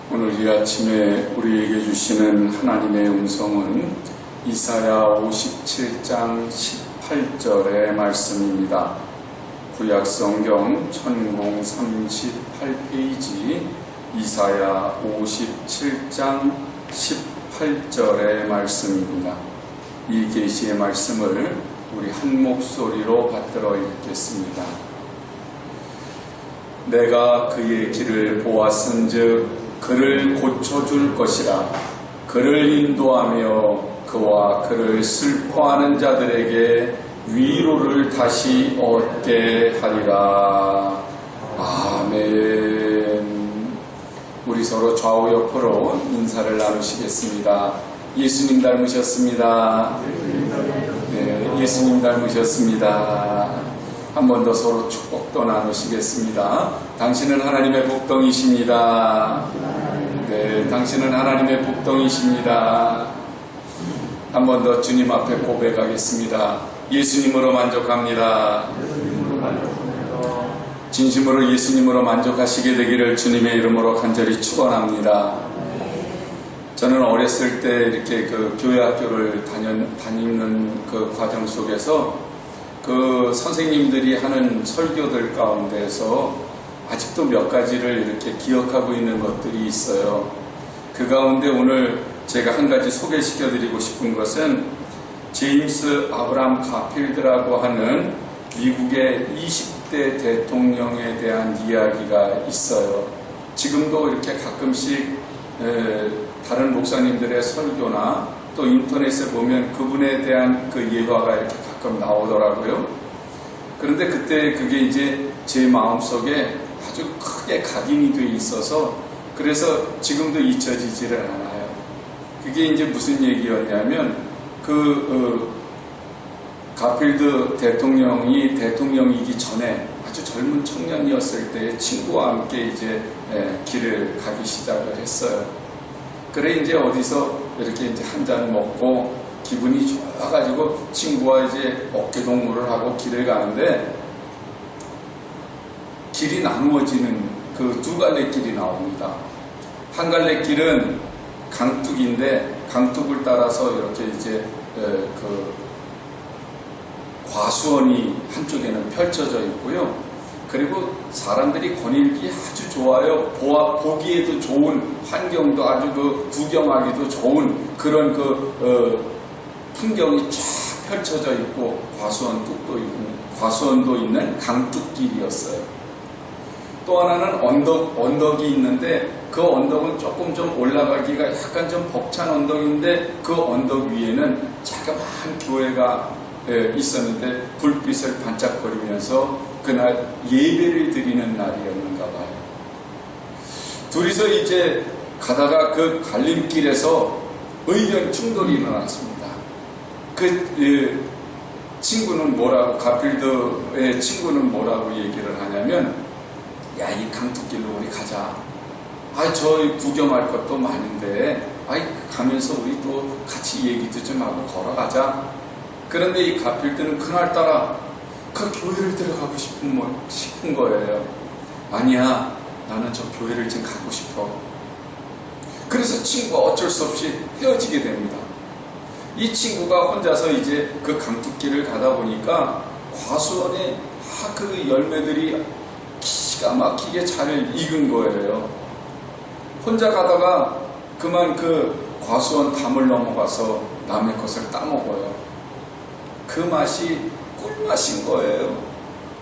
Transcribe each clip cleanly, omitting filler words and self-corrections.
오늘 이 아침에 우리에게 주시는 하나님의 음성은 이사야 57장 18절의 말씀입니다. 구약성경 1038페이지 이사야 57장 18절의 말씀입니다. 이 계시의 말씀을 우리 한 목소리로 받들어 읽겠습니다. 내가 그의 길을 보았은즉 그를 고쳐줄 것이라. 그를 인도하며 그와 그를 슬퍼하는 자들에게 위로를 다시 얻게 하리라. 아멘. 우리 서로 좌우 옆으로 인사를 나누시겠습니다. 예수님 닮으셨습니다. 네, 예수님 닮으셨습니다. 한 번 더 서로 축복도 나누시겠습니다. 당신은 하나님의 복덩이십니다. 네, 당신은 하나님의 복덩이십니다. 한 번 더 주님 앞에 고백하겠습니다. 예수님으로 만족합니다. 진심으로 예수님으로 만족하시게 되기를 주님의 이름으로 간절히 축원합니다. 저는 어렸을 때 이렇게 그 교회 학교를 다니는 그 과정 속에서 그 선생님들이 하는 설교들 가운데서 아직도 몇 가지를 이렇게 기억하고 있는 것들이 있어요. 그 가운데 오늘 제가 한 가지 소개시켜 드리고 싶은 것은 제임스 아브람 가필드라고 하는 미국의 20대 대통령에 대한 이야기가 있어요. 지금도 이렇게 가끔씩 다른 목사님들의 설교나 또 인터넷에 보면 그분에 대한 그 예화가 이렇게 가끔 나오더라고요. 그런데 그때 그게 이제 제 마음속에 아주 크게 각인이 돼 있어서 그래서 지금도 잊혀지지를 않아요. 그게 이제 무슨 얘기였냐면 가필드 대통령이 대통령이기 전에 아주 젊은 청년이었을 때 친구와 함께 이제 길을 가기 시작을 했어요. 그래 이제 어디서 이렇게 이제 한 잔 먹고 기분이 좋아가지고 친구와 이제 어깨동무를 하고 길을 가는데 길이 나누어지는 그 두 갈래 길이 나옵니다. 한 갈래 길은 강둑인데 강둑을 따라서 이렇게 이제 그 과수원이 한쪽에는 펼쳐져 있고요. 그리고 사람들이 거닐기 아주 좋아요. 보기에도 좋은 환경도 아주 그 구경하기도 좋은 그런 풍경이 쫙 펼쳐져 있고 과수원도 있는 강둑길이었어요. 또 하나는 언덕이 있는데 그 언덕은 조금 좀 올라가기가 약간 좀 벅찬 언덕인데 그 언덕 위에는 자그마한 교회가 있었는데 불빛을 반짝거리면서 그날 예배를 드리는 날이었는가 봐요. 둘이서 이제 가다가 그 갈림길에서 의견 충돌이 일어났습니다. 그 친구는 가필드의 친구는 뭐라고 얘기를 하냐면, 야, 이 강둑길로 우리 가자. 저 구경할 것도 많은데, 가면서 우리 또 같이 얘기도 좀 하고 걸어가자. 그런데 이 가필드는 그날따라 그 교회를 들어가고 싶은 거예요. 아니야, 나는 저 교회를 지금 가고 싶어. 그래서 친구가 어쩔 수 없이 헤어지게 됩니다. 이 친구가 혼자서 이제 그 강둑길을 가다 보니까 과수원에 그 열매들이 기가 막히게 잘 익은 거예요. 혼자 가다가 그만 그 과수원 담을 넘어가서 남의 것을 따먹어요. 그 맛이 꿀맛인 거예요.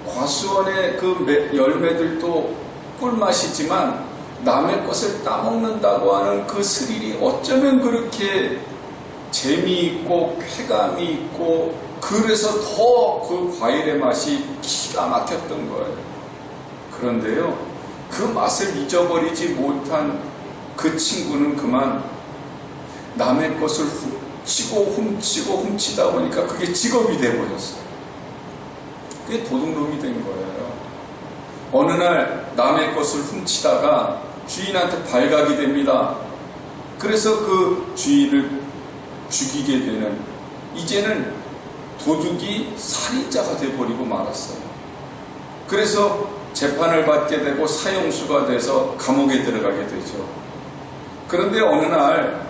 과수원의 그 열매들도 꿀맛이지만 남의 것을 따먹는다고 하는 그 스릴이 어쩌면 그렇게 재미있고 쾌감이 있고 그래서 더 그 과일의 맛이 기가 막혔던 거예요. 그런데요, 그 맛을 잊어버리지 못한 그 친구는 그만 남의 것을 훔치다 보니까 그게 직업이 돼버렸어요. 그게 도둑놈이 된 거예요. 어느 날 남의 것을 훔치다가 주인한테 발각이 됩니다. 그래서 그 주인을 죽이게 되는, 이제는 도둑이 살인자가 돼버리고 말았어요. 그래서 재판을 받게 되고 사형수가 돼서 감옥에 들어가게 되죠. 그런데 어느 날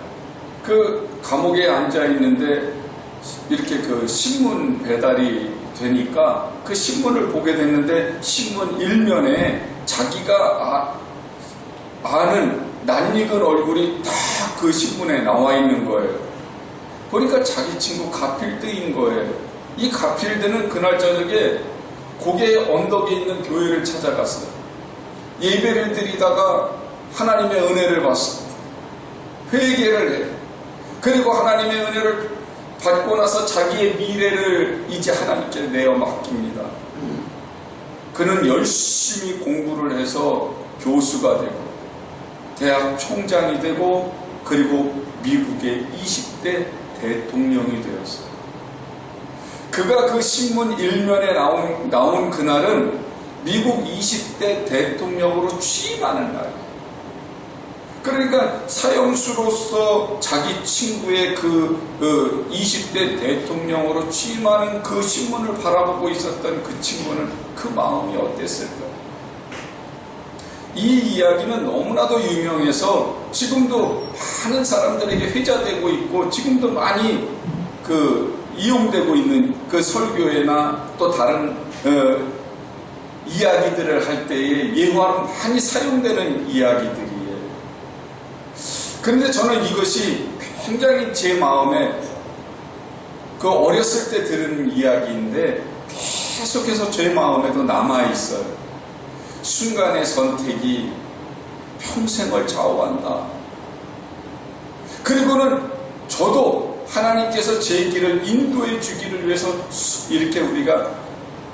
그 감옥에 앉아 있는데 이렇게 그 신문 배달이 되니까 그 신문을 보게 됐는데 신문 일면에 자기가 아는 낯익은 얼굴이 딱 그 신문에 나와 있는 거예요. 보니까 자기 친구 가필드인 거예요. 이 가필드는 그날 저녁에 고개 언덕에 있는 교회를 찾아갔어요. 예배를 드리다가 하나님의 은혜를 받았어요. 회개를 해요. 그리고 하나님의 은혜를 받고 나서 자기의 미래를 이제 하나님께 내어 맡깁니다. 그는 열심히 공부를 해서 교수가 되고 대학 총장이 되고 그리고 미국의 20대 대통령이 되었어요. 그가 그 신문 일면에 나온 그날은 미국 20대 대통령으로 취임하는 날이에요. 그러니까 사형수로서 자기 친구의 그 20대 대통령으로 취임하는 그 신문을 바라보고 있었던 그 친구는 그 마음이 어땠을까요? 이 이야기는 너무나도 유명해서 지금도 많은 사람들에게 회자되고 있고 지금도 많이 이용되고 있는 그 설교회나 또 다른 이야기들을 할 때에 예화로 많이 사용되는 이야기들이에요. 그런데 저는 이것이 굉장히 제 마음에 그 어렸을 때 들은 이야기인데 계속해서 제 마음에도 남아있어요. 순간의 선택이 평생을 좌우한다. 그리고는 저도 하나님께서 제 길을 인도해 주기를 위해서 이렇게 우리가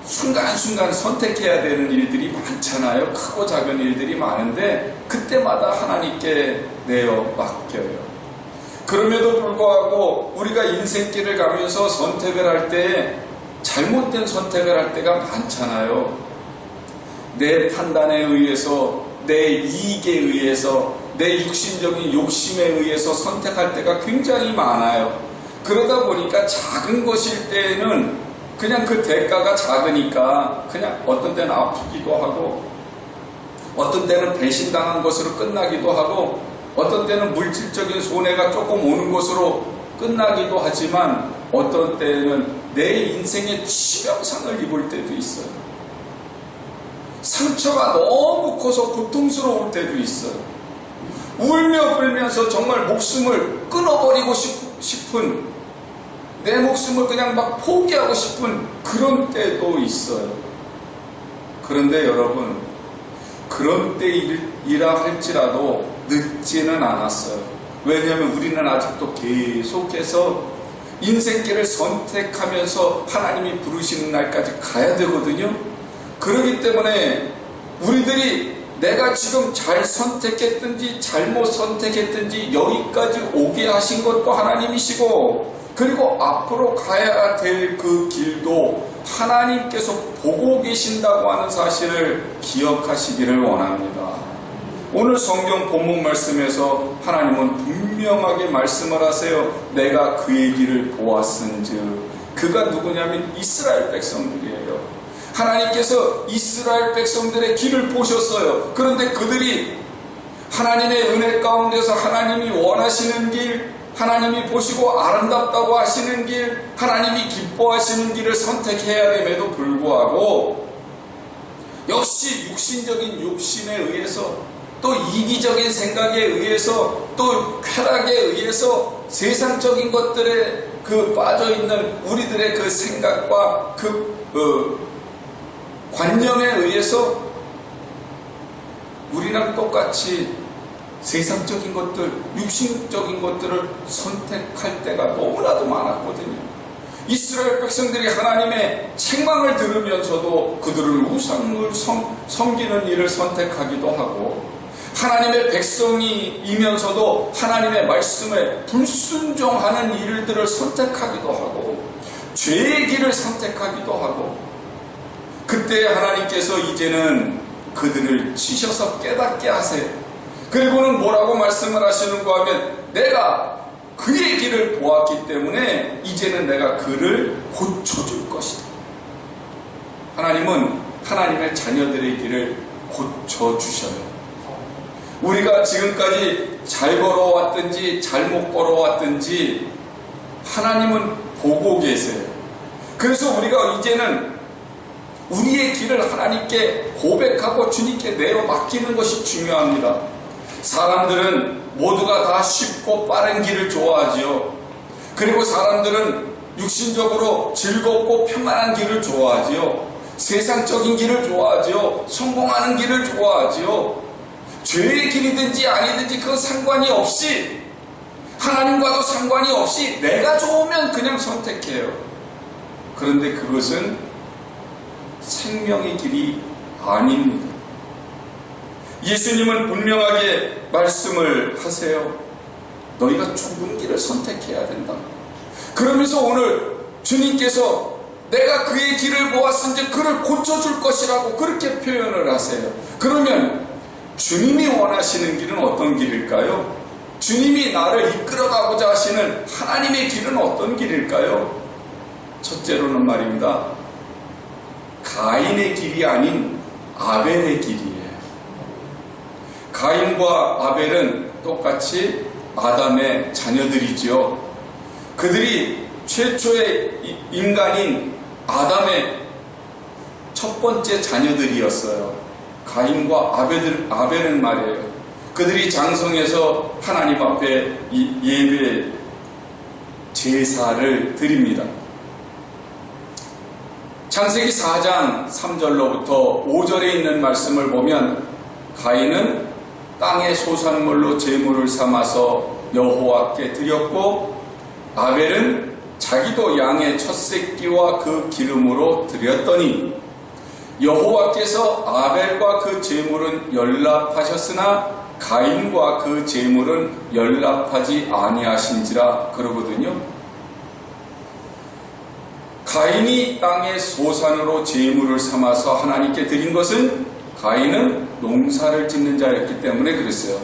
순간순간 선택해야 되는 일들이 많잖아요. 크고 작은 일들이 많은데 그때마다 하나님께 내어 맡겨요. 그럼에도 불구하고 우리가 인생길을 가면서 선택을 할 때 잘못된 선택을 할 때가 많잖아요. 내 판단에 의해서, 내 이익에 의해서, 내 육신적인 욕심에 의해서 선택할 때가 굉장히 많아요. 그러다 보니까 작은 것일 때에는 그냥 그 대가가 작으니까 그냥 어떤 때는 아프기도 하고 어떤 때는 배신당한 것으로 끝나기도 하고 어떤 때는 물질적인 손해가 조금 오는 것으로 끝나기도 하지만 어떤 때는 내 인생의 치명상을 입을 때도 있어요. 상처가 너무 커서 고통스러울 때도 있어요. 울며 불면서 정말 목숨을 끊어버리고 싶은 내 목숨을 그냥 막 포기하고 싶은 그런 때도 있어요. 그런데 여러분, 그런 때이라 할지라도 늦지는 않았어요. 왜냐하면 우리는 아직도 계속해서 인생길을 선택하면서 하나님이 부르시는 날까지 가야 되거든요. 그렇기 때문에 우리들이 내가 지금 잘 선택했든지 잘못 선택했든지 여기까지 오게 하신 것도 하나님이시고 그리고 앞으로 가야 될 그 길도 하나님께서 보고 계신다고 하는 사실을 기억하시기를 원합니다. 오늘 성경 본문 말씀에서 하나님은 분명하게 말씀을 하세요. 내가 그의 길을 보았은즉. 그가 누구냐면 이스라엘 백성들이에요. 하나님께서 이스라엘 백성들의 길을 보셨어요. 그런데 그들이 하나님의 은혜 가운데서 하나님이 원하시는 길, 하나님이 보시고 아름답다고 하시는 길, 하나님이 기뻐하시는 길을 선택해야 됨에도 불구하고 역시 육신적인 욕심에 의해서 또 이기적인 생각에 의해서 또 쾌락에 의해서 세상적인 것들에 빠져있는 우리들의 그 생각과 관념에 의해서 우리랑 똑같이 세상적인 것들, 육신적인 것들을 선택할 때가 너무나도 많았거든요. 이스라엘 백성들이 하나님의 책망을 들으면서도 그들은 우상을 섬기는 일을 선택하기도 하고 하나님의 백성이면서도 하나님의 말씀에 불순종하는 일들을 선택하기도 하고 죄의 길을 선택하기도 하고 그때 하나님께서 이제는 그들을 치셔서 깨닫게 하세요. 그리고는 뭐라고 말씀을 하시는가 하면 내가 그의 길을 보았기 때문에 이제는 내가 그를 고쳐줄 것이다. 하나님은 하나님의 자녀들의 길을 고쳐주셔요. 우리가 지금까지 잘 걸어왔든지 잘못 걸어왔든지 하나님은 보고 계세요. 그래서 우리가 이제는 우리의 길을 하나님께 고백하고 주님께 내어 맡기는 것이 중요합니다. 사람들은 모두가 다 쉽고 빠른 길을 좋아하지요. 그리고 사람들은 육신적으로 즐겁고 평안한 길을 좋아하지요. 세상적인 길을 좋아하지요. 성공하는 길을 좋아하지요. 죄의 길이든지 아니든지 그건 상관이 없이, 하나님과도 상관이 없이 내가 좋으면 그냥 선택해요. 그런데 그것은 생명의 길이 아닙니다. 예수님은 분명하게 말씀을 하세요. 너희가 좁은 길을 선택해야 된다. 그러면서 오늘 주님께서 내가 그의 길을 보았은지 그를 고쳐줄 것이라고 그렇게 표현을 하세요. 그러면 주님이 원하시는 길은 어떤 길일까요? 주님이 나를 이끌어가고자 하시는 하나님의 길은 어떤 길일까요? 첫째로는 말입니다. 가인의 길이 아닌 아벨의 길이에요. 가인과 아벨은 똑같이 아담의 자녀들이지요. 그들이 최초의 인간인 아담의 첫 번째 자녀들이었어요. 가인과 아벨은 말이에요. 그들이 장성해서 하나님 앞에 예배 제사를 드립니다. 창세기 4장 3절로부터 5절에 있는 말씀을 보면 가인은 땅의 소산물로 제물을 삼아서 여호와께 드렸고 아벨은 자기도 양의 첫 새끼와 그 기름으로 드렸더니 여호와께서 아벨과 그 제물은 연락하셨으나 가인과 그 제물은 연락하지 아니하신지라 그러거든요. 가인이 땅의 소산으로 제물을 삼아서 하나님께 드린 것은 가인은 농사를 짓는 자였기 때문에 그랬어요.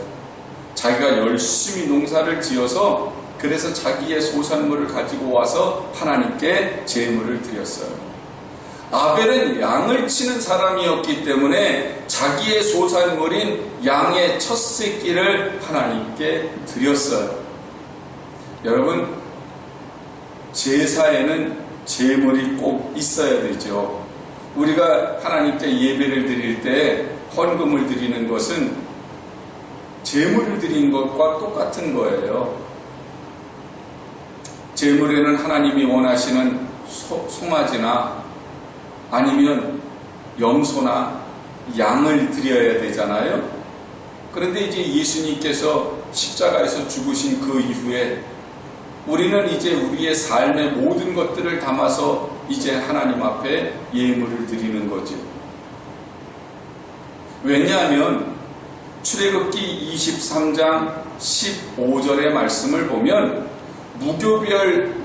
자기가 열심히 농사를 지어서 그래서 자기의 소산물을 가지고 와서 하나님께 제물을 드렸어요. 아벨은 양을 치는 사람이었기 때문에 자기의 소산물인 양의 첫 새끼를 하나님께 드렸어요. 여러분, 제사에는 제물이 꼭 있어야 되죠. 우리가 하나님께 예배를 드릴 때 헌금을 드리는 것은 제물을 드린 것과 똑같은 거예요. 제물에는 하나님이 원하시는 송아지나 아니면 염소나 양을 드려야 되잖아요. 그런데 이제 예수님께서 십자가에서 죽으신 그 이후에 우리는 이제 우리의 삶의 모든 것들을 담아서 이제 하나님 앞에 예물을 드리는 거죠. 왜냐하면 출애굽기 23장 15절의 말씀을 보면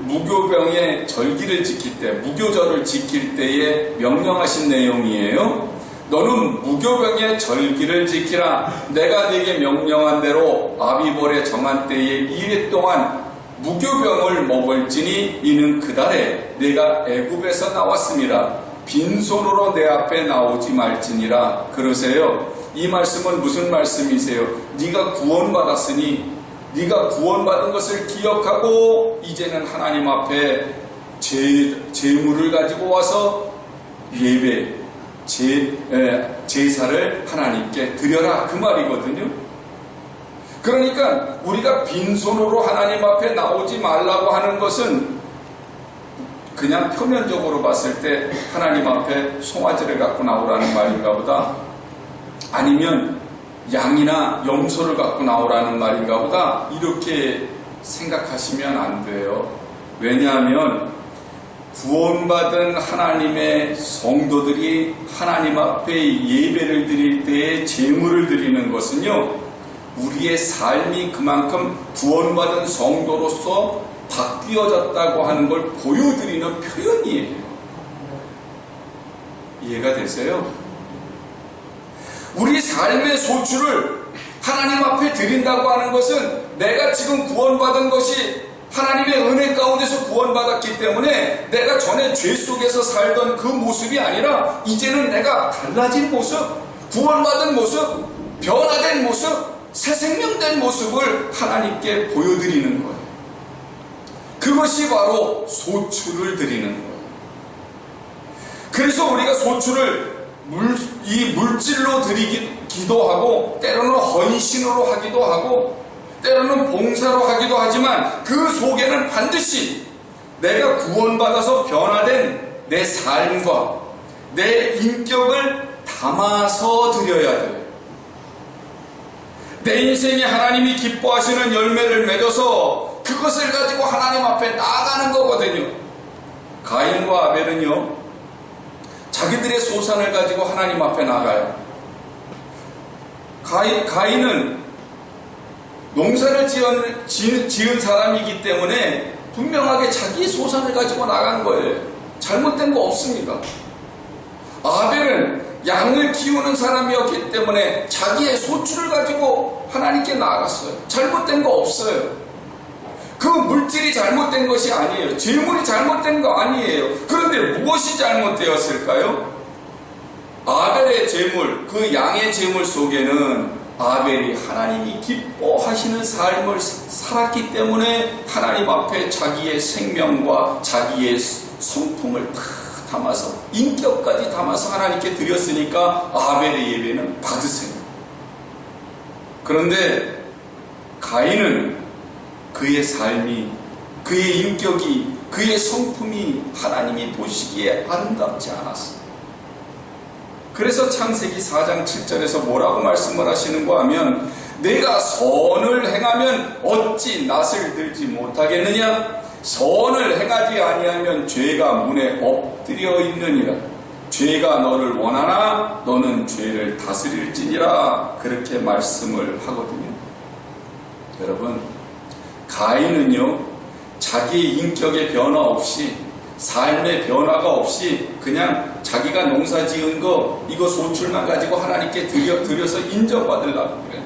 무교병의 절기를 지킬 때, 무교절을 지킬 때에 명령하신 내용이에요. 너는 무교병의 절기를 지키라. 내가 네게 명령한 대로 아비벌에 정한 때에 2일 동안 무교병을 먹을지니 이는 그달에 내가 애굽에서 나왔습니다. 빈손으로 내 앞에 나오지 말지니라. 그러세요. 이 말씀은 무슨 말씀이세요? 네가 구원받았으니 네가 구원받은 것을 기억하고 이제는 하나님 앞에 제물을 가지고 와서 예배, 제사를 하나님께 드려라, 그 말이거든요. 그러니까 우리가 빈손으로 하나님 앞에 나오지 말라고 하는 것은 그냥 표면적으로 봤을 때 하나님 앞에 송아지를 갖고 나오라는 말인가 보다, 아니면 양이나 염소를 갖고 나오라는 말인가 보다, 이렇게 생각하시면 안 돼요. 왜냐하면 구원받은 하나님의 성도들이 하나님 앞에 예배를 드릴 때에 제물을 드리는 것은요, 우리의 삶이 그만큼 구원받은 성도로서 바뀌어졌다고 하는 걸 보여드리는 표현이에요. 이해가 되세요? 우리 삶의 소출을 하나님 앞에 드린다고 하는 것은 내가 지금 구원받은 것이 하나님의 은혜 가운데서 구원받았기 때문에 내가 전에 죄 속에서 살던 그 모습이 아니라 이제는 내가 달라진 모습, 구원받은 모습, 변화된 모습, 새 생명된 모습을 하나님께 보여드리는 거예요. 그것이 바로 소출을 드리는 거예요. 그래서 우리가 소출을 이 물질로 드리기도 하고, 때로는 헌신으로 하기도 하고, 때로는 봉사로 하기도 하지만, 그 속에는 반드시 내가 구원받아서 변화된 내 삶과 내 인격을 담아서 드려야 돼요. 내 인생에 하나님이 기뻐하시는 열매를 맺어서 그것을 가지고 하나님 앞에 나아가는 거거든요. 가인과 아벨은요, 자기들의 소산을 가지고 하나님 앞에 나가요. 가인은 농사를 지은 사람이기 때문에 분명하게 자기 소산을 가지고 나간 거예요. 잘못된 거 없습니다. 아벨은 양을 키우는 사람이었기 때문에 자기의 소출을 가지고 하나님께 나아갔어요. 잘못된 거 없어요. 그 물질이 잘못된 것이 아니에요. 재물이 잘못된 거 아니에요. 그런데 무엇이 잘못되었을까요? 아벨의 재물, 그 양의 재물 속에는 아벨이 하나님이 기뻐하시는 삶을 살았기 때문에 하나님 앞에 자기의 생명과 자기의 성품을 다 담아서, 인격까지 담아서 하나님께 드렸으니까 아벨의 예배는 받으세요. 그런데 가인은 그의 삶이, 그의 인격이, 그의 성품이 하나님이 보시기에 아름답지 않았어요. 그래서 창세기 4장 7절에서 뭐라고 말씀을 하시는가 하면, 내가 선을 행하면 어찌 낯을 들지 못하겠느냐? 선을 행하지 아니하면 죄가 문에 엎드려 있느니라. 죄가 너를 원하나 너는 죄를 다스릴지니라. 그렇게 말씀을 하거든요. 여러분, 가인은요, 자기 인격의 변화 없이, 삶의 변화가 없이 그냥 자기가 농사 지은 거, 이거 소출만 가지고 하나님께 드려서 인정받으려고 그래요.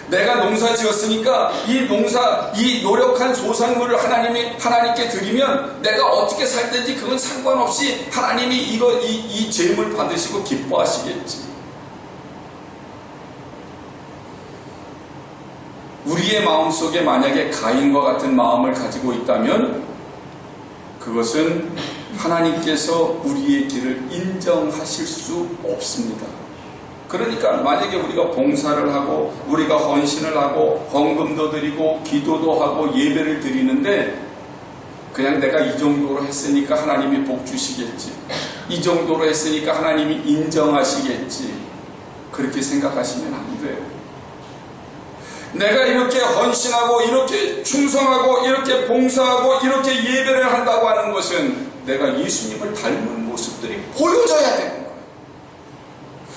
내가 농사 지었으니까 이 노력한 소산물을 하나님께 드리면 내가 어떻게 살든지 그건 상관없이 하나님이 이 재물 받으시고 기뻐하시겠지. 우리의 마음속에 만약에 가인과 같은 마음을 가지고 있다면 그것은 하나님께서 우리의 길을 인정하실 수 없습니다. 그러니까 만약에 우리가 봉사를 하고 우리가 헌신을 하고 헌금도 드리고 기도도 하고 예배를 드리는데 그냥 내가 이 정도로 했으니까 하나님이 복 주시겠지, 이 정도로 했으니까 하나님이 인정하시겠지, 그렇게 생각하시면 안 돼요. 내가 이렇게 헌신하고 이렇게 충성하고 이렇게 봉사하고 이렇게 예배를 한다고 하는 것은 내가 예수님을 닮은 모습들이 보여져야 되는 거예요.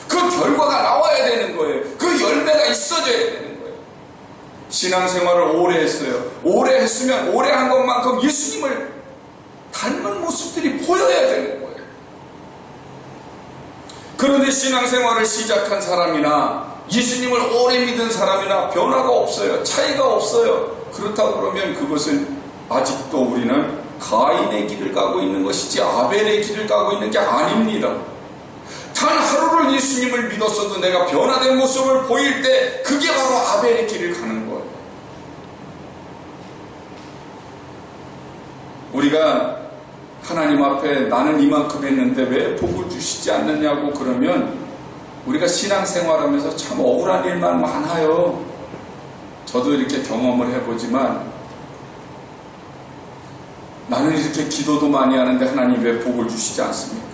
그 결과가 나와야 되는 거예요. 그 열매가 있어져야 되는 거예요. 신앙생활을 오래 했어요. 오래 했으면 오래 한 것만큼 예수님을 닮은 모습들이 보여야 되는 거예요. 그런데 신앙생활을 시작한 사람이나 예수님을 오래 믿은 사람이나 변화가 없어요. 차이가 없어요. 그렇다고 그러면 그것은 아직도 우리는 가인의 길을 가고 있는 것이지 아벨의 길을 가고 있는 게 아닙니다. 단 하루를 예수님을 믿었어도 내가 변화된 모습을 보일 때 그게 바로 아벨의 길을 가는 거예요. 우리가 하나님 앞에 나는 이만큼 했는데 왜 복을 주시지 않느냐고 그러면 우리가 신앙생활하면서 참 억울한 일만 많아요. 저도 이렇게 경험을 해보지만 나는 이렇게 기도도 많이 하는데 하나님 왜 복을 주시지 않습니까?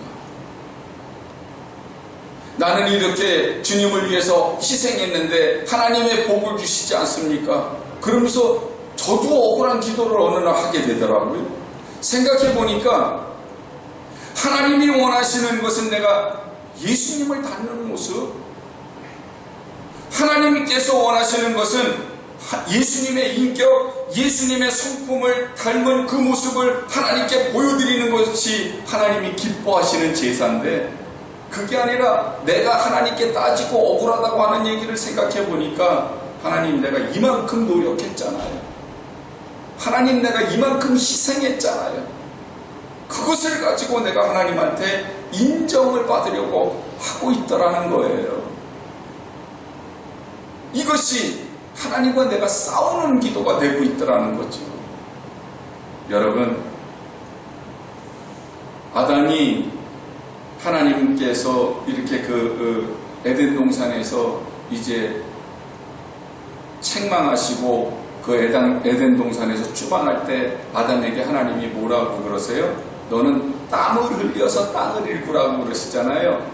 나는 이렇게 주님을 위해서 희생했는데 하나님 왜 복을 주시지 않습니까? 그러면서 저도 억울한 기도를 어느 날 하게 되더라고요. 생각해 보니까 하나님이 원하시는 것은 내가 예수님을 닮는 모습, 하나님께서 원하시는 것은 예수님의 인격, 예수님의 성품을 닮은 그 모습을 하나님께 보여드리는 것이 하나님이 기뻐하시는 제사인데, 그게 아니라 내가 하나님께 따지고 억울하다고 하는 얘기를 생각해 보니까 하나님 내가 이만큼 노력했잖아요. 하나님 내가 이만큼 희생했잖아요. 그것을 가지고 내가 하나님한테 인정을 받으려고 하고 있더라는 거예요. 이것이 하나님과 내가 싸우는 기도가 되고 있더라는 거죠. 여러분, 아담이 하나님께서 이렇게 에덴 동산에서 이제 책망하시고 그 에덴 동산에서 추방할 때 아담에게 하나님이 뭐라고 그러세요? 너는 땀을 흘려서 땅을 일구라고 그러시잖아요.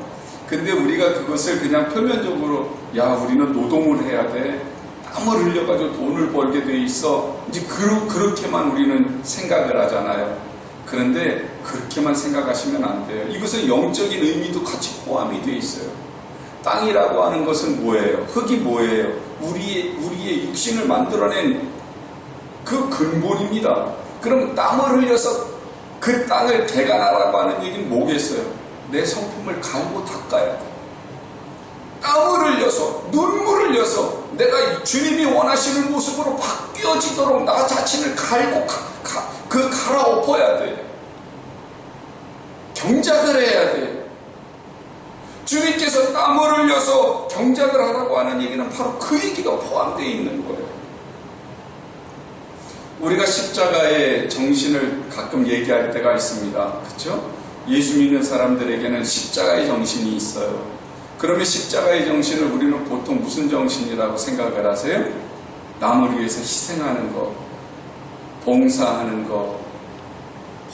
근데 우리가 그것을 그냥 표면적으로 야 우리는 노동을 해야 돼, 땀을 흘려가지고 돈을 벌게 돼 있어, 이제 그렇게만 우리는 생각을 하잖아요. 그런데 그렇게만 생각하시면 안 돼요. 이것은 영적인 의미도 같이 포함이 돼 있어요. 땅이라고 하는 것은 뭐예요? 흙이 뭐예요? 우리의 육신을 만들어낸 그 근본입니다. 그럼 땀을 흘려서 그 땅을 개간하라고 하는 얘기는 뭐겠어요? 내 성품을 갈고 닦아야 돼. 땀을 흘려서, 눈물을 흘려서 내가 주님이 원하시는 모습으로 바뀌어지도록 나 자신을 갈고 갈아엎어야 돼. 경작을 해야 돼. 주님께서 땀을 흘려서 경작을 하라고 하는 얘기는 바로 그 얘기가 포함되어 있는 거예요. 우리가 십자가의 정신을 가끔 얘기할 때가 있습니다. 그렇죠? 예수 믿는 사람들에게는 십자가의 정신이 있어요. 그러면 십자가의 정신을 우리는 보통 무슨 정신이라고 생각을 하세요? 남을 위해서 희생하는 것, 봉사하는 것,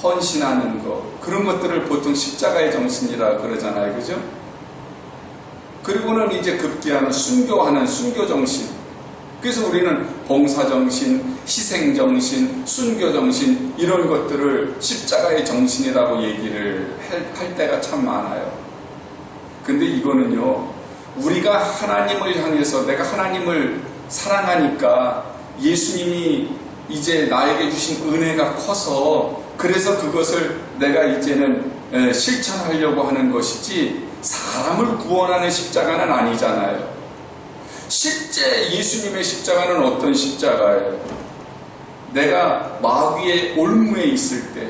헌신하는 것, 그런 것들을 보통 십자가의 정신이라 그러잖아요. 그죠? 그리고는 이제 급기야는 순교하는 순교정신. 그래서 우리는 봉사정신, 희생정신, 순교정신 이런 것들을 십자가의 정신이라고 얘기를 할 때가 참 많아요. 근데 이거는요, 우리가 하나님을 향해서 내가 하나님을 사랑하니까 예수님이 이제 나에게 주신 은혜가 커서 그래서 그것을 내가 이제는 실천하려고 하는 것이지 사람을 구원하는 십자가는 아니잖아요. 실제 예수님의 십자가는 어떤 십자가예요? 내가 마귀의 올무에 있을 때,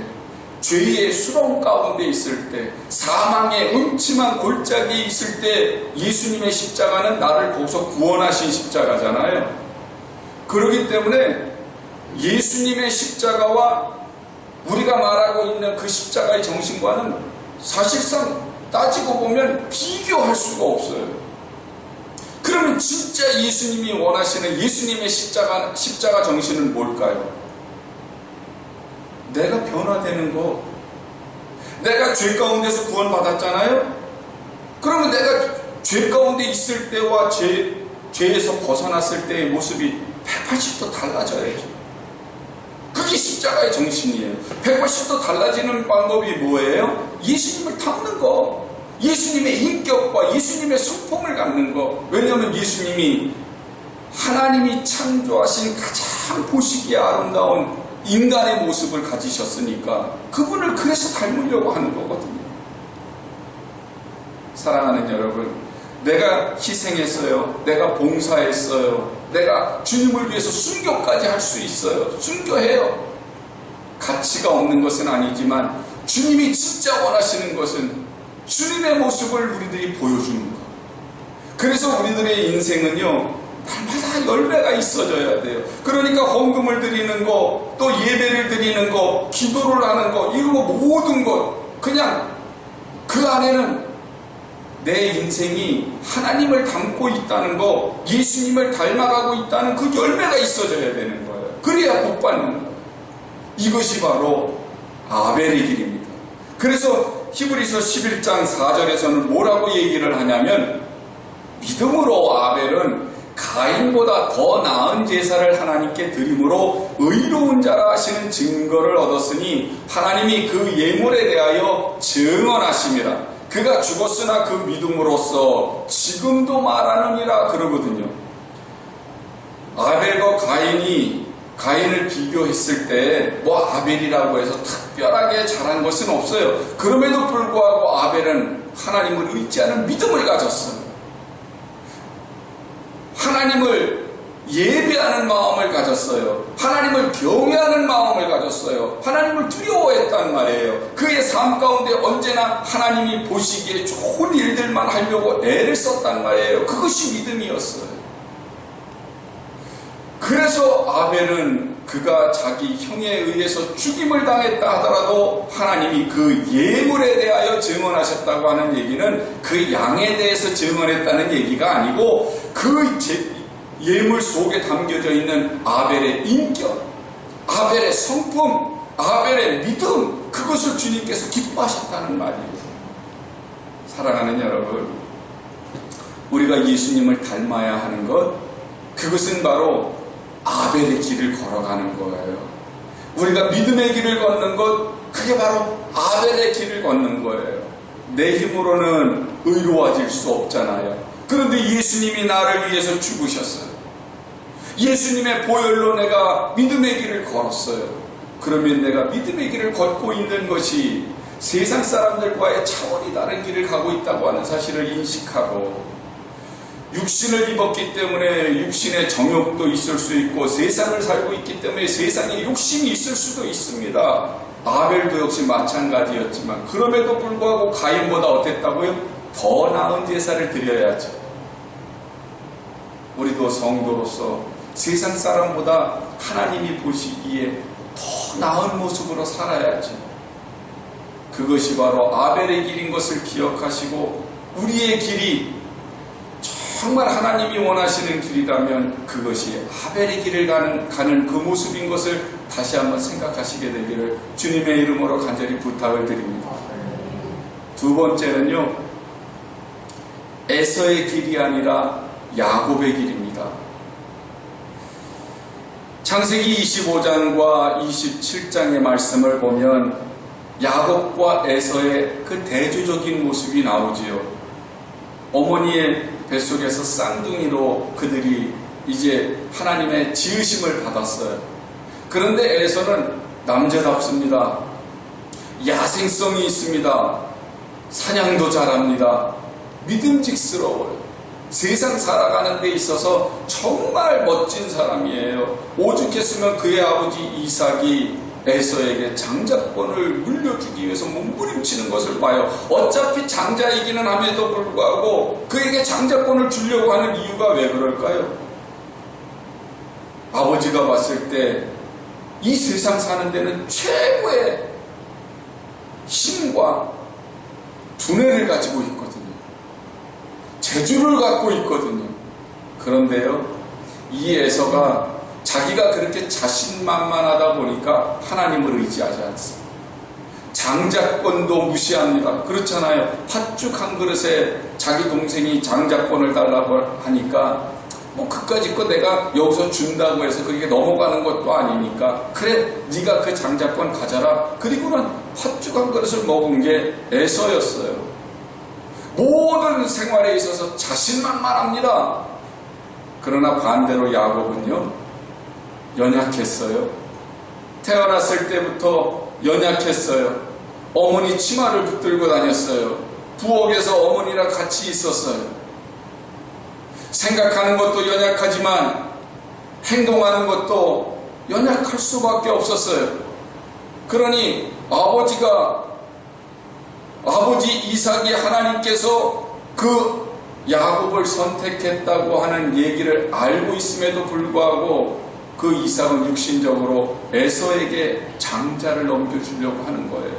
죄의 수렁 가운데 있을 때, 사망의 음침한 골짜기에 있을 때 예수님의 십자가는 나를 거기서 구원하신 십자가잖아요. 그렇기 때문에 예수님의 십자가와 우리가 말하고 있는 그 십자가의 정신과는 사실상 따지고 보면 비교할 수가 없어요. 그러면 진짜 예수님이 원하시는 예수님의 십자가 정신은 뭘까요? 내가 변화되는 거. 내가 죄 가운데서 구원받았잖아요? 그러면 내가 죄 가운데 있을 때와 죄에서 벗어났을 때의 모습이 180도 달라져야죠. 그게 십자가의 정신이에요. 180도 달라지는 방법이 뭐예요? 예수님을 닮는 거. 예수님의 인격과 예수님의 성품을 갖는 거. 왜냐하면 예수님이 하나님이 창조하신 가장 보시기에 아름다운 인간의 모습을 가지셨으니까 그분을 그래서 닮으려고 하는 거거든요. 사랑하는 여러분, 내가 희생했어요. 내가 봉사했어요. 내가 주님을 위해서 순교까지 할 수 있어요. 순교해요. 가치가 없는 것은 아니지만 주님이 진짜 원하시는 것은 주님의 모습을 우리들이 보여주는 것. 그래서 우리들의 인생은요, 날마다 열매가 있어져야 돼요. 그러니까 헌금을 드리는 거, 또 예배를 드리는 거, 기도를 하는 거, 이거 모든 것, 그냥 그 안에는 내 인생이 하나님을 닮고 있다는 거, 예수님을 닮아가고 있다는 그 열매가 있어져야 되는 거예요. 그래야 복 받는 거예요. 이것이 바로 아벨의 길입니다. 그래서 히브리서 11장 4절에서는 뭐라고 얘기를 하냐면, 믿음으로 아벨은 가인보다 더 나은 제사를 하나님께 드림으로 의로운 자라 하시는 증거를 얻었으니 하나님이 그 예물에 대하여 증언하심이라. 그가 죽었으나 그 믿음으로써 지금도 말하느니라 그러거든요. 아벨과 가인을 비교했을 때 뭐 아벨이라고 해서 특별하게 잘한 것은 없어요. 그럼에도 불구하고 아벨은 하나님을 의지하는 믿음을 가졌어요. 하나님을 예배하는 마음을 가졌어요. 하나님을 경외하는 마음을 가졌어요. 하나님을 두려워했단 말이에요. 그의 삶 가운데 언제나 하나님이 보시기에 좋은 일들만 하려고 애를 썼단 말이에요. 그것이 믿음이었어요. 그래서 아벨은 그가 자기 형에 의해서 죽임을 당했다 하더라도 하나님이 그 예물에 대하여 증언하셨다고 하는 얘기는 그 양에 대해서 증언했다는 얘기가 아니고 그 예물 속에 담겨져 있는 아벨의 인격, 아벨의 성품, 아벨의 믿음, 그것을 주님께서 기뻐하셨다는 말이에요. 사랑하는 여러분, 우리가 예수님을 닮아야 하는 것, 그것은 바로 아벨의 길을 걸어가는 거예요. 우리가 믿음의 길을 걷는 것, 그게 바로 아벨의 길을 걷는 거예요. 내 힘으로는 의로워질 수 없잖아요. 그런데 예수님이 나를 위해서 죽으셨어요. 예수님의 보혈로 내가 믿음의 길을 걸었어요. 그러면 내가 믿음의 길을 걷고 있는 것이 세상 사람들과의 차원이 다른 길을 가고 있다고 하는 사실을 인식하고, 육신을 입었기 때문에 육신의 정욕도 있을 수 있고, 세상을 살고 있기 때문에 세상에 욕심이 있을 수도 있습니다. 아벨도 역시 마찬가지였지만, 그럼에도 불구하고 가인보다 어땠다고요? 더 나은 제사를 드려야죠. 우리도 성도로서 세상 사람보다 하나님이 보시기에 더 나은 모습으로 살아야죠. 그것이 바로 아벨의 길인 것을 기억하시고, 우리의 길이 정말 하나님이 원하시는 길이라면 그것이 아벨의 길을 가는 그 모습인 것을 다시 한번 생각하시게 되기를 주님의 이름으로 간절히 부탁을 드립니다. 두 번째는요, 에서의 길이 아니라 야곱의 길입니다. 창세기 25장과 27장의 말씀을 보면 야곱과 에서의 그 대조적인 모습이 나오지요. 어머니의 뱃속에서 쌍둥이로 그들이 이제 하나님의 지으심을 받았어요. 그런데 에서는 남자답습니다. 야생성이 있습니다. 사냥도 잘합니다. 믿음직스러워요. 세상 살아가는 데 있어서 정말 멋진 사람이에요. 오죽했으면 그의 아버지 이삭이 에서에게 장자권을 물려주기 위해서 몸부림치는 것을 봐요. 어차피 장자이기는 함에도 불구하고 그에게 장자권을 주려고 하는 이유가 왜 그럴까요? 아버지가 봤을 때 이 세상 사는 데는 최고의 힘과 두뇌를 가지고 있거든요. 재주를 갖고 있거든요. 그런데요, 이 에서가 자기가 그렇게 자신만만하다 보니까 하나님을 의지하지 않습니다. 장자권도 무시합니다. 그렇잖아요. 팥죽 한 그릇에 자기 동생이 장자권을 달라고 하니까 뭐 그까짓 거 내가 여기서 준다고 해서 그게 넘어가는 것도 아니니까 그래 네가 그 장자권 가져라. 그리고는 팥죽 한 그릇을 먹은 게 에서였어요. 모든 생활에 있어서 자신만만합니다. 그러나 반대로 야곱은요, 연약했어요. 태어났을 때부터 연약했어요. 어머니 치마를 붙들고 다녔어요. 부엌에서 어머니랑 같이 있었어요. 생각하는 것도 연약하지만 행동하는 것도 연약할 수밖에 없었어요. 그러니 아버지 이삭이 하나님께서 그 야곱을 선택했다고 하는 얘기를 알고 있음에도 불구하고 그 이삭은 육신적으로 에서에게 장자를 넘겨주려고 하는 거예요.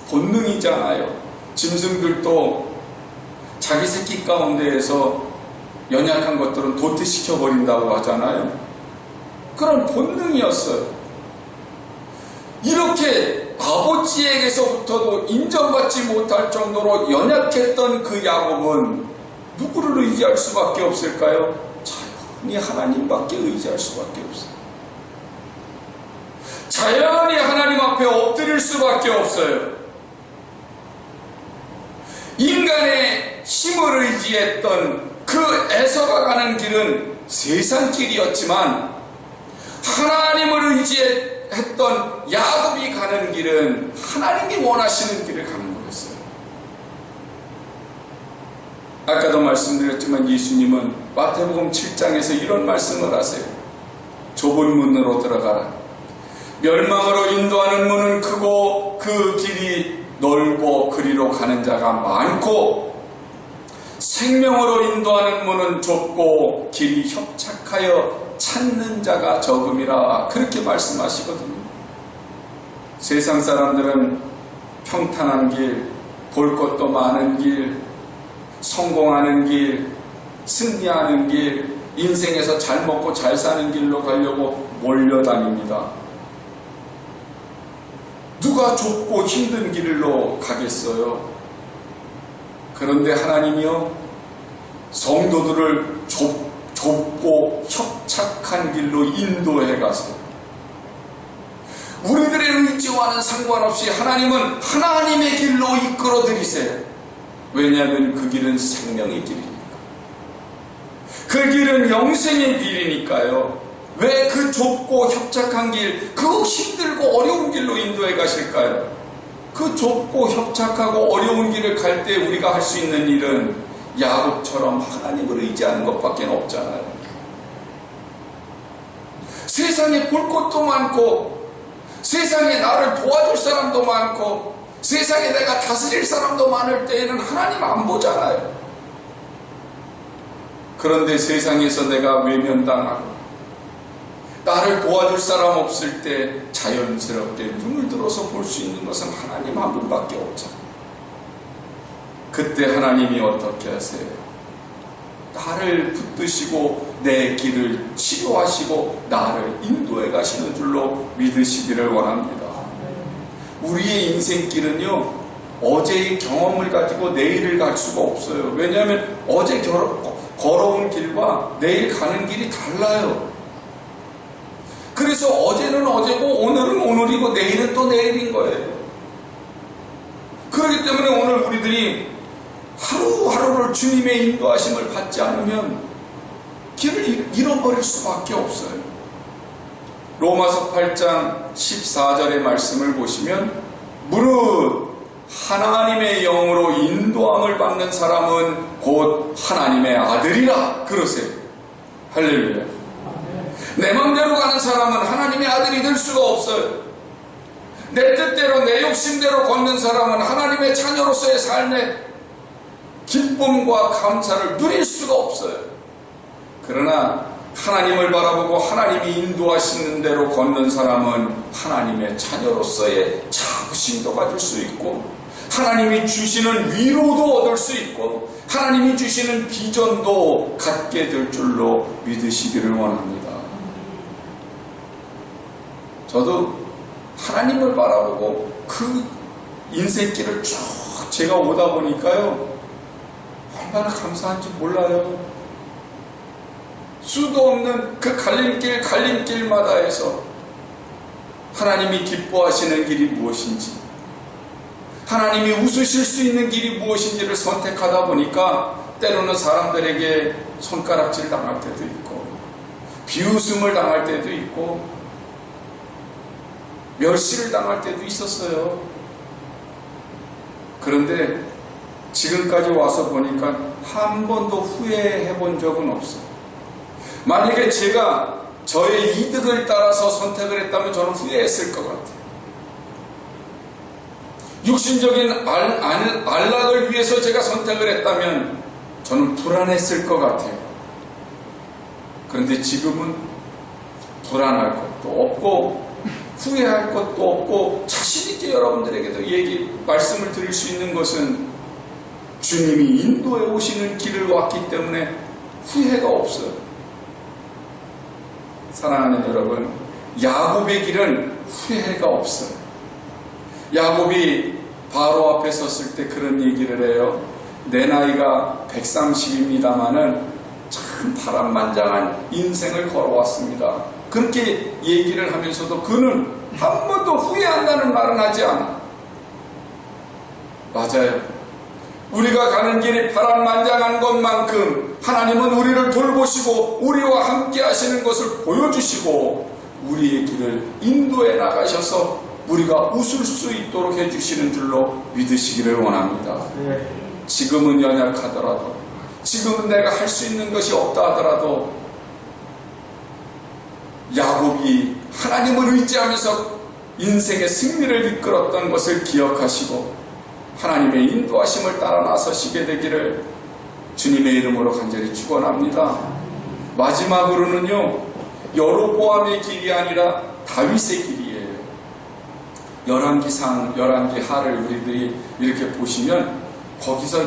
본능이잖아요. 짐승들도 자기 새끼 가운데에서 연약한 것들은 도태시켜버린다고 하잖아요. 그런 본능이었어요. 이렇게 아버지에게서부터도 인정받지 못할 정도로 연약했던 그 야곱은 누구를 의지할 수밖에 없을까요? 자연히 하나님밖에 의지할 수밖에 없어요. 자연히 하나님 앞에 엎드릴 수밖에 없어요. 인간의 힘을 의지했던 그 에서가 가는 길은 세상 길이었지만 하나님을 의지했던 야곱이 가는 길은 하나님이 원하시는 길을 가는 거였어요. 아까도 말씀드렸지만 예수님은 마태복음 7장에서 이런 말씀을 하세요. 좁은 문으로 들어가라. 멸망으로 인도하는 문은 크고 그 길이 넓고 그리로 가는 자가 많고 생명으로 인도하는 문은 좁고 길이 협착하여 찾는 자가 적음이라 그렇게 말씀하시거든요. 세상 사람들은 평탄한 길, 볼 것도 많은 길, 성공하는 길, 승리하는 길, 인생에서 잘 먹고 잘 사는 길로 가려고 몰려다닙니다. 누가 좁고 힘든 길로 가겠어요? 그런데 하나님이요, 성도들을 좁고 협착한 길로 인도해 가세요. 우리들의 의지와는 상관없이 하나님은 하나님의 길로 이끌어 들이세요. 왜냐하면 그 길은 생명의 길이니까. 그 길은 영생의 길이니까요. 왜 그 좁고 협착한 길, 그 힘들고 어려운 길로 인도해 가실까요? 그 좁고 협착하고 어려운 길을 갈 때 우리가 할 수 있는 일은 야곱처럼 하나님을 의지하는 것밖에 없잖아요. 세상에 볼 것도 많고, 세상에 나를 도와줄 사람도 많고, 세상에 내가 다스릴 사람도 많을 때에는 하나님 안 보잖아요. 그런데 세상에서 내가 외면당하고 나를 도와줄 사람 없을 때 자연스럽게 눈을 들어서 볼 수 있는 것은 하나님 한 분밖에 없잖아요. 그때 하나님이 어떻게 하세요? 나를 붙드시고 내 길을 치료하시고 나를 인도해 가시는 줄로 믿으시기를 원합니다. 우리의 인생길은요, 어제의 경험을 가지고 내일을 갈 수가 없어요. 왜냐하면 어제 걸어온 길과 내일 가는 길이 달라요. 그래서 어제는 어제고 오늘은 오늘이고 내일은 또 내일인 거예요. 그렇기 때문에 오늘 우리들이 하루하루를 주님의 인도하심을 받지 않으면 길을 잃어버릴 수밖에 없어요. 로마서 8장 14절의 말씀을 보시면 무릇 하나님의 영으로 인도함을 받는 사람은 곧 하나님의 아들이라 그러세요. 할렐루야. 내 맘대로 가는 사람은 하나님의 아들이 될 수가 없어요. 내 뜻대로 내 욕심대로 걷는 사람은 하나님의 자녀로서의 삶의 기쁨과 감사를 누릴 수가 없어요. 그러나 하나님을 바라보고 하나님이 인도하시는 대로 걷는 사람은 하나님의 자녀로서의 자부심도 가질 수 있고, 하나님이 주시는 위로도 얻을 수 있고, 하나님이 주시는 비전도 갖게 될 줄로 믿으시기를 원합니다. 저도 하나님을 바라보고 그 인생길을 쭉 제가 오다 보니까요, 얼마나 감사한지 몰라요. 수도 없는 그 갈림길마다에서 하나님이 기뻐하시는 길이 무엇인지, 하나님이 웃으실 수 있는 길이 무엇인지를 선택하다 보니까 때로는 사람들에게 손가락질 당할 때도 있고, 비웃음을 당할 때도 있고, 멸시를 당할 때도 있었어요. 그런데 지금까지 와서 보니까 한 번도 후회해 본 적은 없어요. 만약에 제가 저의 이득을 따라서 선택을 했다면 저는 후회했을 것 같아요. 육신적인 안락을 위해서 제가 선택을 했다면 저는 불안했을 것 같아요. 그런데 지금은 불안할 것도 없고 후회할 것도 없고 자신있게 여러분들에게도 말씀을 드릴 수 있는 것은 주님이 인도해 오시는 길을 왔기 때문에 후회가 없어요. 사랑하는 여러분, 야곱의 길은 후회가 없어요. 야곱이 바로 앞에 섰을 때 그런 얘기를 해요. 내 나이가 130입니다마는 참 파란만장한 인생을 걸어왔습니다. 그렇게 얘기를 하면서도 그는 한 번도 후회한다는 말은 하지 않아. 맞아요. 우리가 가는 길이 파란만장한 것만큼 하나님은 우리를 돌보시고 우리와 함께 하시는 것을 보여주시고 우리의 길을 인도해 나가셔서 우리가 웃을 수 있도록 해주시는 줄로 믿으시기를 원합니다. 지금은 연약하더라도, 지금은 내가 할 수 있는 것이 없다 하더라도 야곱이 하나님을 의지하면서 인생의 승리를 이끌었던 것을 기억하시고 하나님의 인도하심을 따라 나서시게 되기를 주님의 이름으로 간절히 축원합니다. 마지막으로는요, 여로보암의 길이 아니라 다윗의 길이에요. 열왕기상, 열왕기하를 우리들이 이렇게 보시면 거기서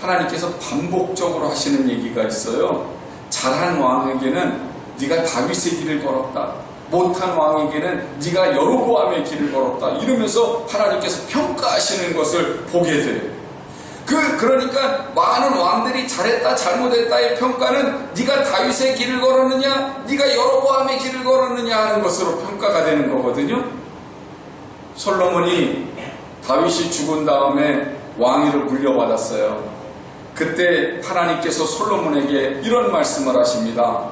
하나님께서 반복적으로 하시는 얘기가 있어요. 잘한 왕에게는 네가 다윗의 길을 걸었다. 못한 왕에게는 네가 여로보암의 길을 걸었다. 이러면서 하나님께서 평가하시는 것을 보게 돼요. 그러니까 많은 왕들이 잘했다 잘못했다의 평가는 네가 다윗의 길을 걸었느냐 네가 여로보암의 길을 걸었느냐 하는 것으로 평가가 되는 거거든요. 솔로몬이 다윗이 죽은 다음에 왕위를 물려받았어요. 그때 하나님께서 솔로몬에게 이런 말씀을 하십니다.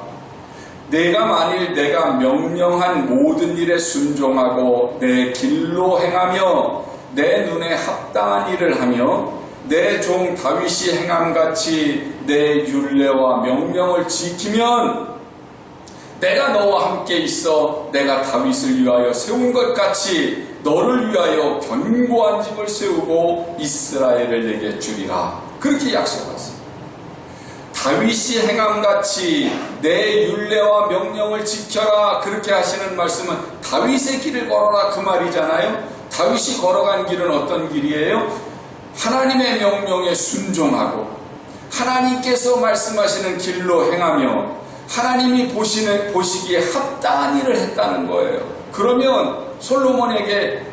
내가 만일 내가 명령한 모든 일에 순종하고 내 길로 행하며 내 눈에 합당한 일을 하며 내 종 다윗이 행함같이 내 율례와 명령을 지키면 내가 너와 함께 있어 내가 다윗을 위하여 세운 것 같이 너를 위하여 견고한 집을 세우고 이스라엘을 내게 주리라. 그렇게 약속하세요. 다윗이 행함같이 내 율례와 명령을 지켜라. 그렇게 하시는 말씀은 다윗의 길을 걸어라 그 말이잖아요. 다윗이 걸어간 길은 어떤 길이에요? 하나님의 명령에 순종하고 하나님께서 말씀하시는 길로 행하며 하나님이 보시기에 합당한 일을 했다는 거예요. 그러면 솔로몬에게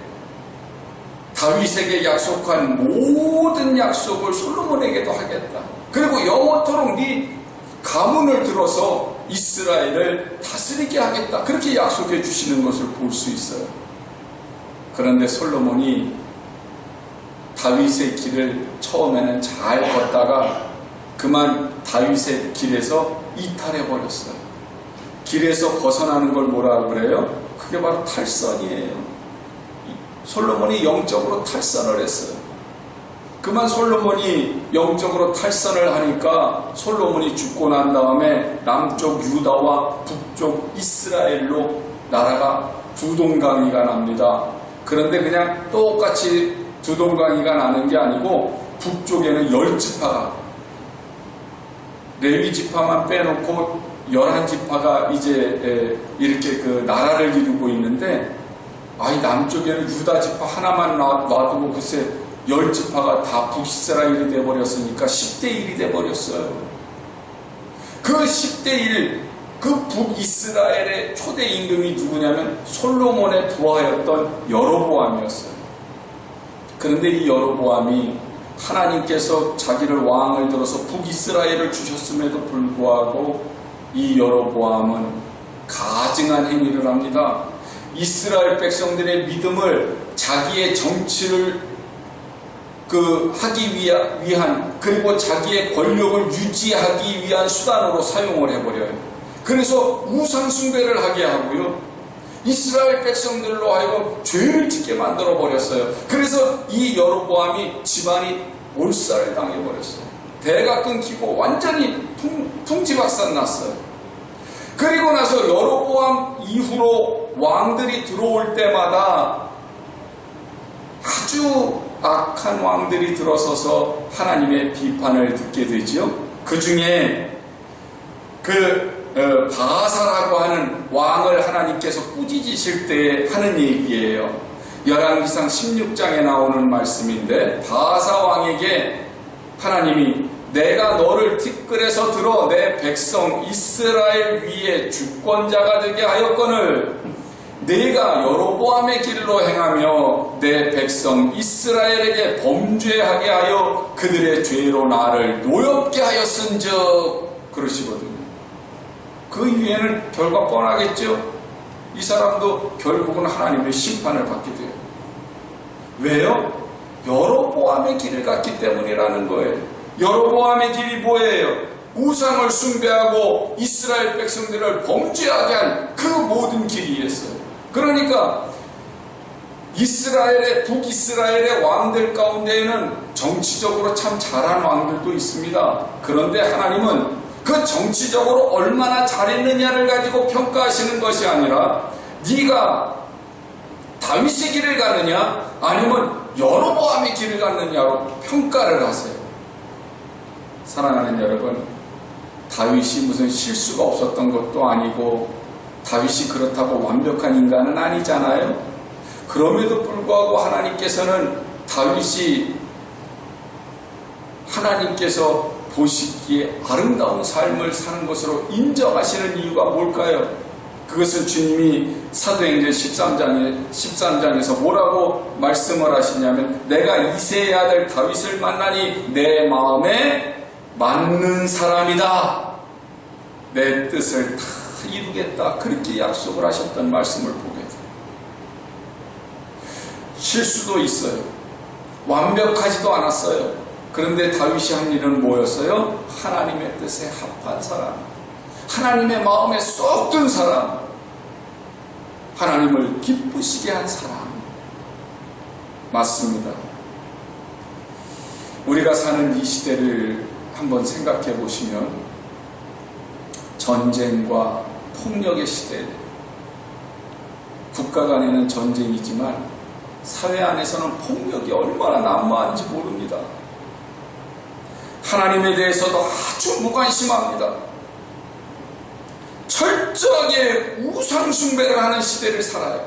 다윗에게 약속한 모든 약속을 솔로몬에게도 하겠다. 그리고 영원토록 네 가문을 들어서 이스라엘을 다스리게 하겠다. 그렇게 약속해 주시는 것을 볼 수 있어요. 그런데 솔로몬이 다윗의 길을 처음에는 잘 걷다가 그만 다윗의 길에서 이탈해 버렸어요. 길에서 벗어나는 걸 뭐라고 그래요? 그게 바로 탈선이에요. 솔로몬이 영적으로 탈선을 했어요. 그만 솔로몬이 영적으로 탈선을 하니까 솔로몬이 죽고 난 다음에 남쪽 유다와 북쪽 이스라엘로 나라가 두 동강이가 납니다. 그런데 그냥 똑같이 두 동강이가 나는 게 아니고 북쪽에는 10지파가 레위 지파만 빼놓고 11지파가 이제 이렇게 그 나라를 이루고 있는데 아이 남쪽에는 유다 지파 하나만 놔두고 글쎄 10지파가 다 북이스라엘이 돼버렸으니까 10대1이 돼버렸어요. 그 10대1 그 북이스라엘의 초대 임금이 누구냐면 솔로몬의 부하였던 여로보암이었어요. 그런데 이 여로보암이 하나님께서 자기를 왕을 들어서 북이스라엘을 주셨음에도 불구하고 이 여로보암은 가증한 행위를 합니다. 이스라엘 백성들의 믿음을 자기의 정치를 하기 위한 그리고 자기의 권력을 유지하기 위한 수단으로 사용을 해버려요. 그래서 우상 숭배를 하게 하고요. 이스라엘 백성들로 하여금 죄를 짓게 만들어 버렸어요. 그래서 이 여로보암이 집안이 몰살을 당해버렸어요. 대가 끊기고 완전히 풍지박산 났어요. 그리고 나서 여로보암 이후로 왕들이 들어올 때마다 아주 악한 왕들이 들어서서 하나님의 비판을 듣게 되죠. 그 중에 바하사라고 하는 왕을 하나님께서 꾸짖으실 때 하는 얘기예요. 열왕기상 16장에 나오는 말씀인데 바하사 왕에게 하나님이 내가 너를 티끌에서 들어 내 백성 이스라엘 위에 주권자가 되게 하였거늘 네가 여로보암의 길로 행하며 내 백성 이스라엘에게 범죄하게 하여 그들의 죄로 나를 노엽게 하였은즉 그러시거든요. 그 이후에는 결과 뻔하겠죠. 이 사람도 결국은 하나님의 심판을 받게 돼요. 왜요? 여로보암의 길을 갔기 때문이라는 거예요. 여로보암의 길이 뭐예요? 우상을 숭배하고 이스라엘 백성들을 범죄하게 한 그 모든 길이었어요. 그러니까 북이스라엘의 왕들 가운데에는 정치적으로 참 잘한 왕들도 있습니다. 그런데 하나님은 그 정치적으로 얼마나 잘했느냐를 가지고 평가하시는 것이 아니라 네가 다윗의 길을 갔느냐 아니면 여로보암의 길을 갔느냐로 평가를 하세요. 사랑하는 여러분, 다윗이 무슨 실수가 없었던 것도 아니고 다윗이 그렇다고 완벽한 인간은 아니잖아요. 그럼에도 불구하고 하나님께서는 다윗이 하나님께서 보시기에 아름다운 삶을 사는 것으로 인정하시는 이유가 뭘까요? 그것은 주님이 사도행전 13장에서 뭐라고 말씀을 하시냐면, 내가 이새의 아들 다윗을 만나니 내 마음에 맞는 사람이다, 내 뜻을 다 이루겠다, 그렇게 약속을 하셨던 말씀을 보게 돼요. 실수도 있어요. 완벽하지도 않았어요. 그런데 다윗이 한 일은 뭐였어요? 하나님의 뜻에 합한 사람, 하나님의 마음에 쏙 든 사람, 하나님을 기쁘시게 한 사람. 맞습니다. 우리가 사는 이 시대를 한번 생각해 보시면 전쟁과 폭력의 시대, 국가 간에는 전쟁이지만 사회 안에서는 폭력이 얼마나 난무한지 모릅니다. 하나님에 대해서도 아주 무관심합니다. 철저하게 우상숭배를 하는 시대를 살아요.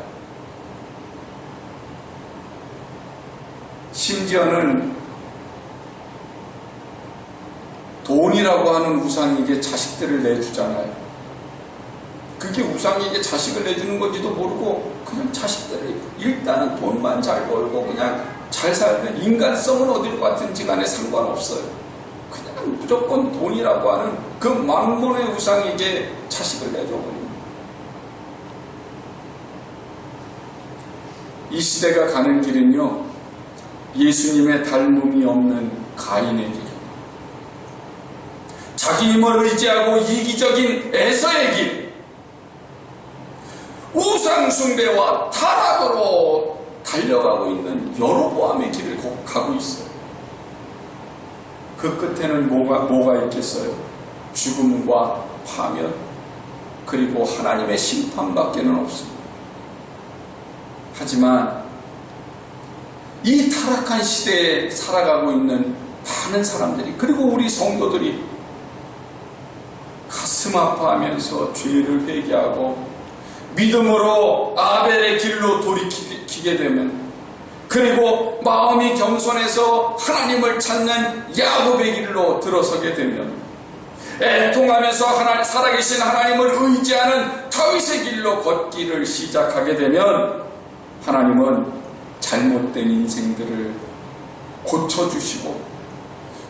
심지어는 돈이라고 하는 우상에게 자식들을 내주잖아요. 그게 우상에게 자식을 내주는 건지도 모르고 그냥 자식들을 일단은 돈만 잘 벌고 그냥 잘 살면 인간성은 어디로 갔든지 간에 상관없어요. 그냥 무조건 돈이라고 하는 그 만몬의 우상에게 자식을 내줘버립니다. 이 시대가 가는 길은요, 예수님의 닮음이 없는 가인의 길, 자기 힘을 의지하고 이기적인 에서의 길, 우상숭배와 타락으로 달려가고 있는 여로보암의 길을 가고 있어요. 그 끝에는 뭐가 있겠어요? 죽음과 파멸, 그리고 하나님의 심판밖에는 없습니다. 하지만 이 타락한 시대에 살아가고 있는 많은 사람들이, 그리고 우리 성도들이 가슴 아파하면서 죄를 회개하고 믿음으로 아벨의 길로 돌이키게 되면, 그리고 마음이 겸손해서 하나님을 찾는 야곱의 길로 들어서게 되면, 애통하면서 살아계신 하나님을 의지하는 다윗의 길로 걷기를 시작하게 되면, 하나님은 잘못된 인생들을 고쳐주시고,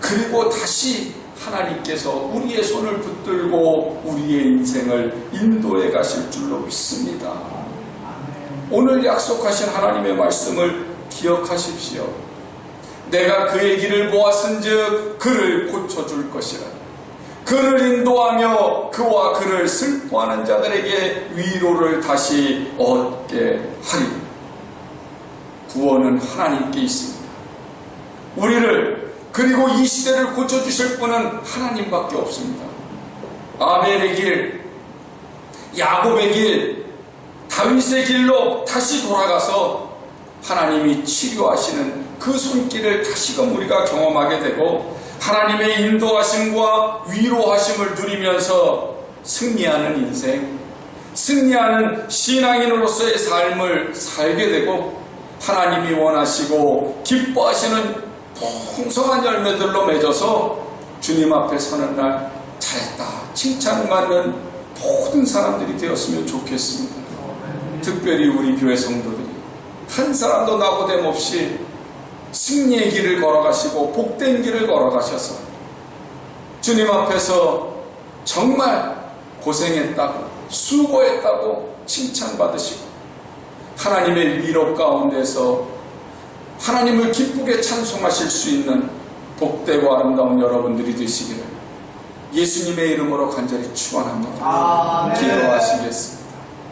그리고 다시 하나님께서 우리의 손을 붙들고 우리의 인생을 인도해 가실 줄로 믿습니다. 오늘 약속하신 하나님의 말씀을 기억하십시오. 내가 그의 길을 보았은즉 그를 고쳐줄 것이라. 그를 인도하며 그와 그를 슬퍼하는 자들에게 위로를 다시 얻게 하리. 구원은 하나님께 있습니다. 우리를, 그리고 이 시대를 고쳐주실 분은 하나님밖에 없습니다. 아벨의 길, 야곱의 길, 다윗의 길로 다시 돌아가서 하나님이 치료하시는 그 손길을 다시금 우리가 경험하게 되고, 하나님의 인도하심과 위로하심을 누리면서 승리하는 인생, 승리하는 신앙인으로서의 삶을 살게 되고, 하나님이 원하시고 기뻐하시는 풍성한 열매들로 맺어서 주님 앞에 서는 날 잘했다 칭찬받는 모든 사람들이 되었으면 좋겠습니다. 특별히 우리 교회 성도들이 한 사람도 나고됨 없이 승리의 길을 걸어가시고 복된 길을 걸어가셔서 주님 앞에서 정말 고생했다고, 수고했다고 칭찬받으시고, 하나님의 위로 가운데서 하나님을 기쁘게 찬송하실 수 있는 복되고 아름다운 여러분들이 되시기를 예수님의 이름으로 간절히 축원합니다. 기도하시겠습니다.